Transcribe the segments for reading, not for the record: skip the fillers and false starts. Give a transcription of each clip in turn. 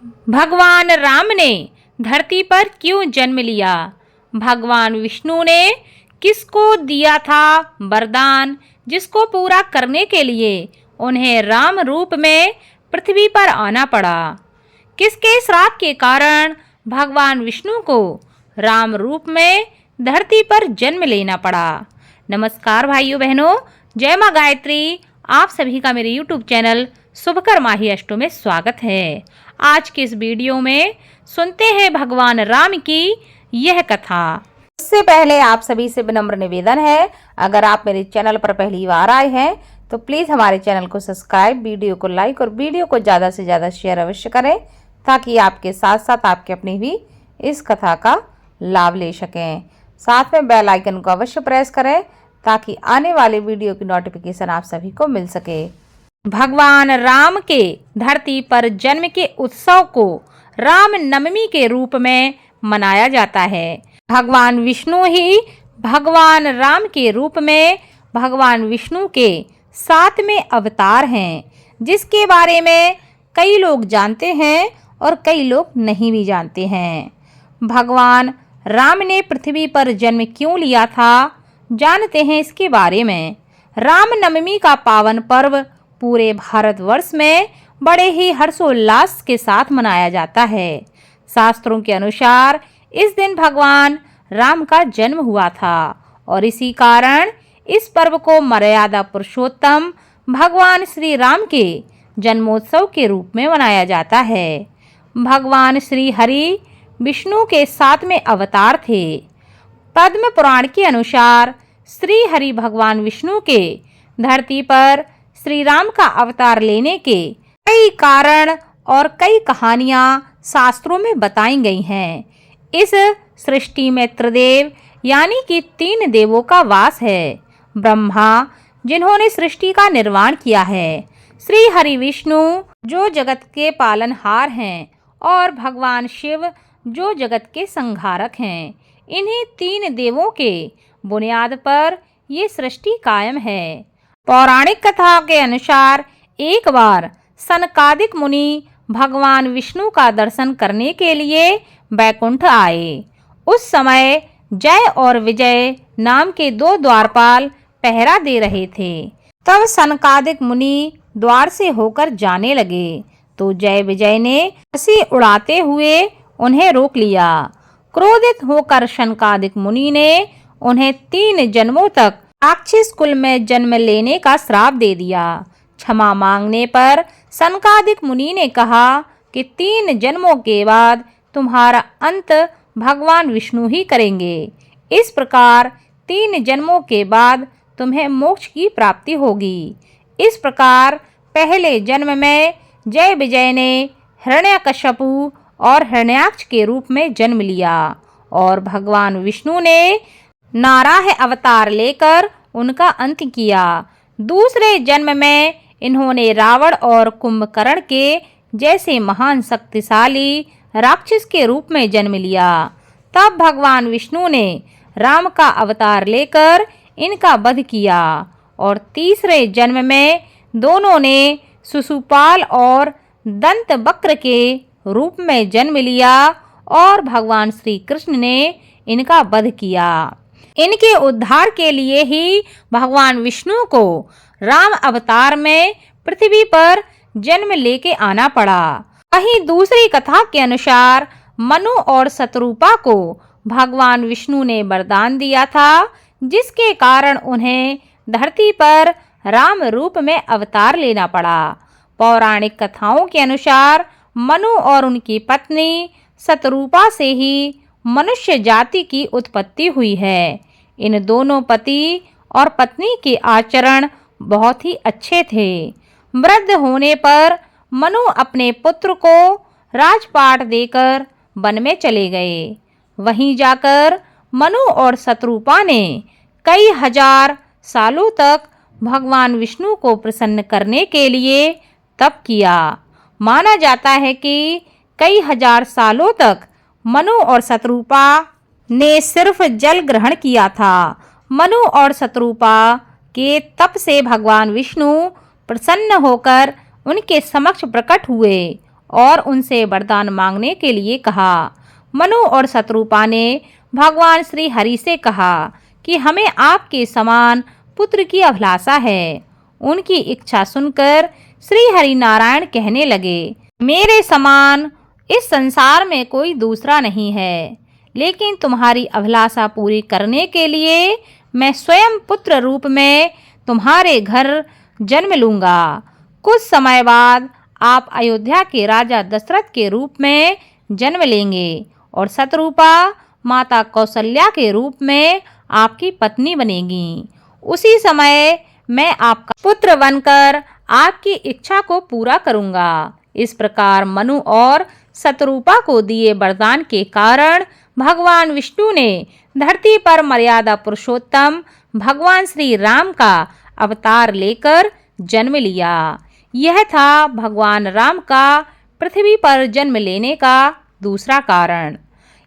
भगवान राम ने धरती पर क्यों जन्म लिया? भगवान विष्णु ने किसको दिया था वरदान, जिसको पूरा करने के लिए उन्हें राम रूप में पृथ्वी पर आना पड़ा? किसके श्राप के कारण भगवान विष्णु को राम रूप में धरती पर जन्म लेना पड़ा? नमस्कार भाइयों बहनों, जय माँ गायत्री। आप सभी का मेरे YouTube चैनल शुभकर माही अष्टो में स्वागत है। आज के इस वीडियो में सुनते हैं भगवान राम की यह कथा। इससे पहले आप सभी से विनम्र निवेदन है, अगर आप मेरे चैनल पर पहली बार आए हैं तो प्लीज़ हमारे चैनल को सब्सक्राइब, वीडियो को लाइक और वीडियो को ज़्यादा से ज़्यादा शेयर अवश्य करें, ताकि आपके साथ साथ आपके अपने भी इस कथा का लाभ ले सकें। साथ में बेल आइकन को अवश्य प्रेस करें, ताकि आने वाले वीडियो की नोटिफिकेशन आप सभी को मिल सके। भगवान राम के धरती पर जन्म के उत्सव को राम नवमी के रूप में मनाया जाता है। भगवान विष्णु ही भगवान राम के रूप में भगवान विष्णु के 7वें अवतार हैं, जिसके बारे में कई लोग जानते हैं और कई लोग नहीं भी जानते हैं। भगवान राम ने पृथ्वी पर जन्म क्यों लिया था, जानते हैं इसके बारे में। रामनवमी का पावन पर्व पूरे भारतवर्ष में बड़े ही हर्षोल्लास के साथ मनाया जाता है। शास्त्रों के अनुसार इस दिन भगवान राम का जन्म हुआ था और इसी कारण इस पर्व को मर्यादा पुरुषोत्तम भगवान श्री राम के जन्मोत्सव के रूप में मनाया जाता है। भगवान श्री हरि विष्णु के 7वें अवतार थे। पद्म पुराण के अनुसार श्री हरि भगवान विष्णु के धरती पर श्री राम का अवतार लेने के कई कारण और कई कहानियां शास्त्रों में बताई गई हैं। इस सृष्टि में त्रिदेव यानी कि 3 देवों का वास है। ब्रह्मा, जिन्होंने सृष्टि का निर्माण किया है, श्री हरि विष्णु जो जगत के पालनहार हैं, और भगवान शिव जो जगत के संहारक हैं। इन्हीं 3 देवों के बुनियाद पर ये सृष्टि कायम है। पौराणिक कथा के अनुसार एक बार सनकादिक मुनि भगवान विष्णु का दर्शन करने के लिए बैकुंठ आए। उस समय जय और विजय नाम के 2 द्वारपाल पहरा दे रहे थे। तब सनकादिक मुनि द्वार से होकर जाने लगे तो जय विजय ने हंसी उड़ाते हुए उन्हें रोक लिया। क्रोधित होकर सनकादिक मुनि ने उन्हें 3 जन्मों तक राक्षस कुल में जन्म लेने का श्राप दे दिया। क्षमा मांगने पर सनकादिक मुनि ने कहा कि 3 जन्मों के बाद तुम्हारा अंत भगवान विष्णु ही करेंगे। इस प्रकार 3 जन्मों के बाद तुम्हें मोक्ष की प्राप्ति होगी। इस प्रकार पहले जन्म में जय विजय ने हिरण्यकश्यपु और हिरण्याक्ष के रूप में जन्म लिया और भगवान विष्णु ने नाराह अवतार लेकर उनका अंत किया। दूसरे जन्म में इन्होंने रावण और कुंभकर्ण के जैसे महान शक्तिशाली राक्षस के रूप में जन्म लिया। तब भगवान विष्णु ने राम का अवतार लेकर इनका वध किया और तीसरे जन्म में दोनों ने शिशुपाल और दंत वक्र के रूप में जन्म लिया और भगवान श्री कृष्ण ने इनका वध किया। इनके उद्धार के लिए ही भगवान विष्णु को राम अवतार में पृथ्वी पर जन्म लेके आना पड़ा। वहीं दूसरी कथा के अनुसार मनु और शतरूपा को भगवान विष्णु ने वरदान दिया था, जिसके कारण उन्हें धरती पर राम रूप में अवतार लेना पड़ा। पौराणिक कथाओं के अनुसार मनु और उनकी पत्नी शतरूपा से ही मनुष्य जाति की उत्पत्ति हुई है। इन दोनों पति और पत्नी के आचरण बहुत ही अच्छे थे। वृद्ध होने पर मनु अपने पुत्र को राजपाट देकर वन में चले गए। वहीं जाकर मनु और शतरूपा ने कई हजार सालों तक भगवान विष्णु को प्रसन्न करने के लिए तप किया। माना जाता है कि कई हजार सालों तक मनु और शतरूपा ने सिर्फ जल ग्रहण किया था। मनु और शतरूपा के तप से भगवान विष्णु प्रसन्न होकर उनके समक्ष प्रकट हुए और उनसे वरदान मांगने के लिए कहा। मनु और शत्रुपा ने भगवान श्री हरि से कहा कि हमें आपके समान पुत्र की अभिलाषा है। उनकी इच्छा सुनकर श्री हरि नारायण कहने लगे, मेरे समान इस संसार में कोई दूसरा नहीं है, लेकिन तुम्हारी अभिलाषा पूरी करने के लिए मैं स्वयं पुत्र रूप में तुम्हारे घर जन्म लूंगा। कुछ समय बाद आप अयोध्या के राजा दशरथ के रूप में जन्म लेंगे और शत्रुपा माता कौशल्या के रूप में आपकी पत्नी बनेगी। उसी समय मैं आपका पुत्र बनकर आपकी इच्छा को पूरा करूंगा। इस प्रकार मनु और शत्रुपा को दिए वरदान के कारण भगवान विष्णु ने धरती पर मर्यादा पुरुषोत्तम भगवान श्री राम का अवतार लेकर जन्म लिया। यह था भगवान राम का पृथ्वी पर जन्म लेने का दूसरा कारण।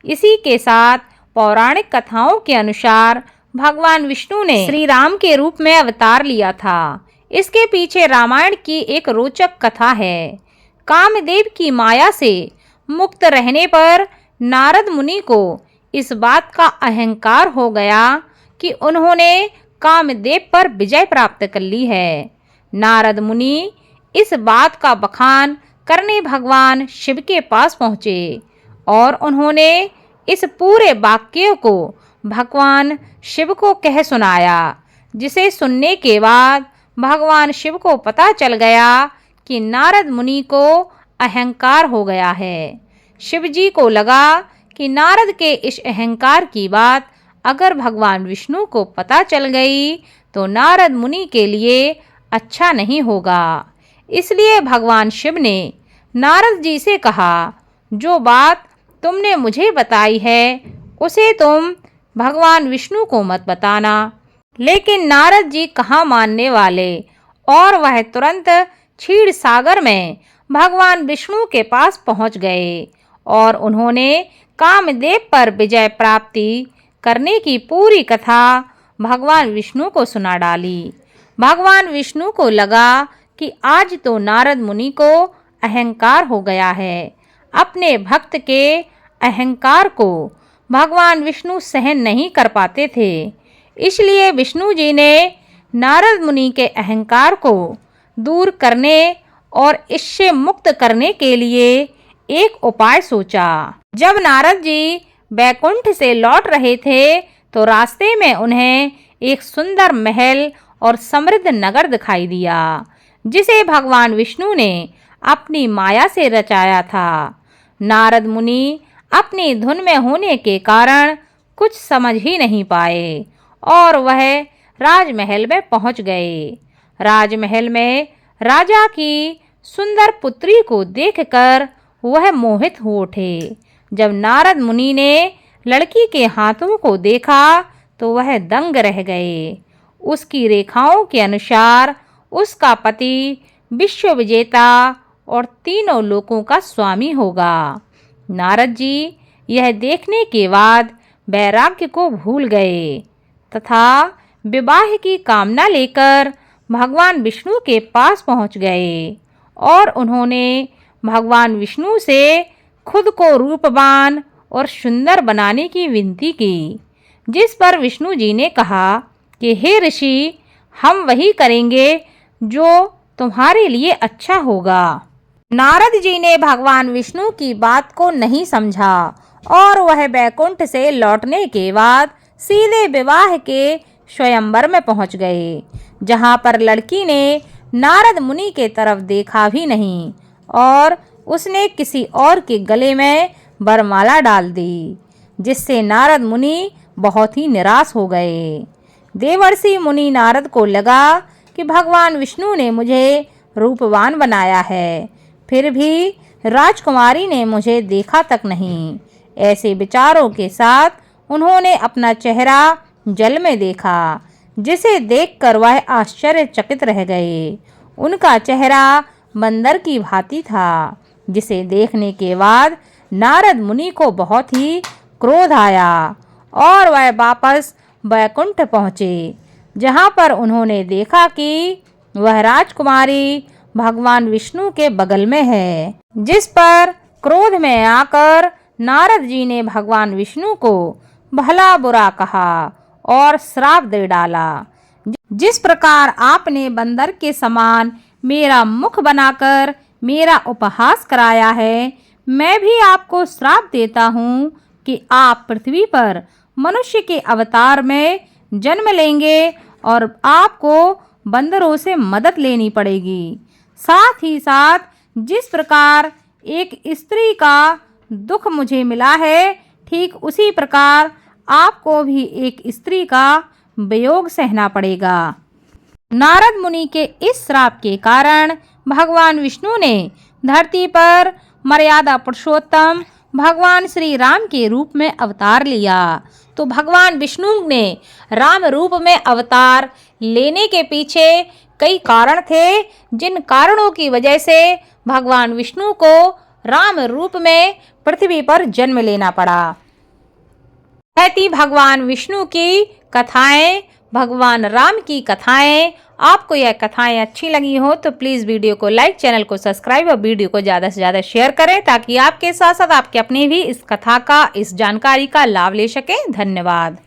इसी के साथ पौराणिक कथाओं के अनुसार भगवान विष्णु ने श्री राम के रूप में अवतार लिया था। इसके पीछे रामायण की एक रोचक कथा है। कामदेव की माया से मुक्त रहने पर नारद मुनि को इस बात का अहंकार हो गया कि उन्होंने कामदेव पर विजय प्राप्त कर ली है। नारद मुनि इस बात का बखान करने भगवान शिव के पास पहुँचे और उन्होंने इस पूरे वाक्य को भगवान शिव को कह सुनाया, जिसे सुनने के बाद भगवान शिव को पता चल गया कि नारद मुनि को अहंकार हो गया है। शिव जी को लगा कि नारद के इस अहंकार की बात अगर भगवान विष्णु को पता चल गई तो नारद मुनि के लिए अच्छा नहीं होगा। इसलिए भगवान शिव ने नारद जी से कहा, जो बात तुमने मुझे बताई है उसे तुम भगवान विष्णु को मत बताना। लेकिन नारद जी कहाँ मानने वाले और वह तुरंत क्षीर सागर में भगवान विष्णु के पास पहुंच गए और उन्होंने कामदेव पर विजय प्राप्ति करने की पूरी कथा भगवान विष्णु को सुना डाली। भगवान विष्णु को लगा कि आज तो नारद मुनि को अहंकार हो गया है। अपने भक्त के अहंकार को भगवान विष्णु सहन नहीं कर पाते थे। इसलिए विष्णु जी ने नारद मुनि के अहंकार को दूर करने और इससे मुक्त करने के लिए एक उपाय सोचा। जब नारद जी बैकुंठ से लौट रहे थे तो रास्ते में उन्हें एक सुंदर महल और समृद्ध नगर दिखाई दिया, जिसे भगवान विष्णु ने अपनी माया से रचाया था। नारद मुनि अपनी धुन में होने के कारण कुछ समझ ही नहीं पाए और वह राजमहल में पहुंच गए। राजमहल में राजा की सुंदर पुत्री को देखकर वह मोहित हो उठे। जब नारद मुनि ने लड़की के हाथों को देखा तो वह दंग रह गए। उसकी रेखाओं के अनुसार उसका पति विश्व विजेता और तीनों लोकों का स्वामी होगा। नारद जी यह देखने के बाद वैराग्य को भूल गए तथा विवाह की कामना लेकर भगवान विष्णु के पास पहुंच गए और उन्होंने भगवान विष्णु से खुद को रूपवान और सुंदर बनाने की विनती की, जिस पर विष्णु जी ने कहा कि हे ऋषि, हम वही करेंगे जो तुम्हारे लिए अच्छा होगा। नारद जी ने भगवान विष्णु की बात को नहीं समझा और वह बैकुंठ से लौटने के बाद सीधे विवाह के स्वयंवर में पहुंच गए, जहां पर लड़की ने नारद मुनि के तरफ देखा भी नहीं और उसने किसी और के गले में वरमाला डाल दी, जिससे नारद मुनि बहुत ही निराश हो गए। देवर्षि मुनि नारद को लगा कि भगवान विष्णु ने मुझे रूपवान बनाया है, फिर भी राजकुमारी ने मुझे देखा तक नहीं। ऐसे विचारों के साथ उन्होंने अपना चेहरा जल में देखा, जिसे देखकर वह आश्चर्यचकित रह गए। उनका चेहरा बंदर की भांति था, जिसे देखने के बाद नारद मुनि को बहुत ही क्रोध आया और वह वापस वैकुंठ पहुँचे, जहाँ पर उन्होंने देखा कि वह राजकुमारी भगवान विष्णु के बगल में है, जिस पर क्रोध में आकर नारद जी ने भगवान विष्णु को भला बुरा कहा और श्राप दे डाला। जिस प्रकार आपने बंदर के समान मेरा मुख बनाकर मेरा उपहास कराया है, मैं भी आपको श्राप देता हूँ कि आप पृथ्वी पर मनुष्य के अवतार में जन्म लेंगे और आपको बंदरों से मदद लेनी पड़ेगी। साथ ही साथ जिस प्रकार एक स्त्री का दुख मुझे मिला है, ठीक उसी प्रकार आपको भी एक स्त्री का वियोग सहना पड़ेगा। नारद मुनि के इस श्राप के कारण भगवान विष्णु ने धरती पर मर्यादा पुरुषोत्तम भगवान श्री राम के रूप में अवतार लिया। तो भगवान विष्णु ने राम रूप में अवतार लेने के पीछे कई कारण थे, जिन कारणों की वजह से भगवान विष्णु को राम रूप में पृथ्वी पर जन्म लेना पड़ा। कहती भगवान विष्णु की कथाएं, भगवान राम की कथाएं। आपको यह कथाएं अच्छी लगी हो तो प्लीज़ वीडियो को लाइक, चैनल को सब्सक्राइब और वीडियो को ज़्यादा से ज़्यादा शेयर करें, ताकि आपके साथ साथ आपके अपने भी इस कथा का, इस जानकारी का लाभ ले सकें। धन्यवाद।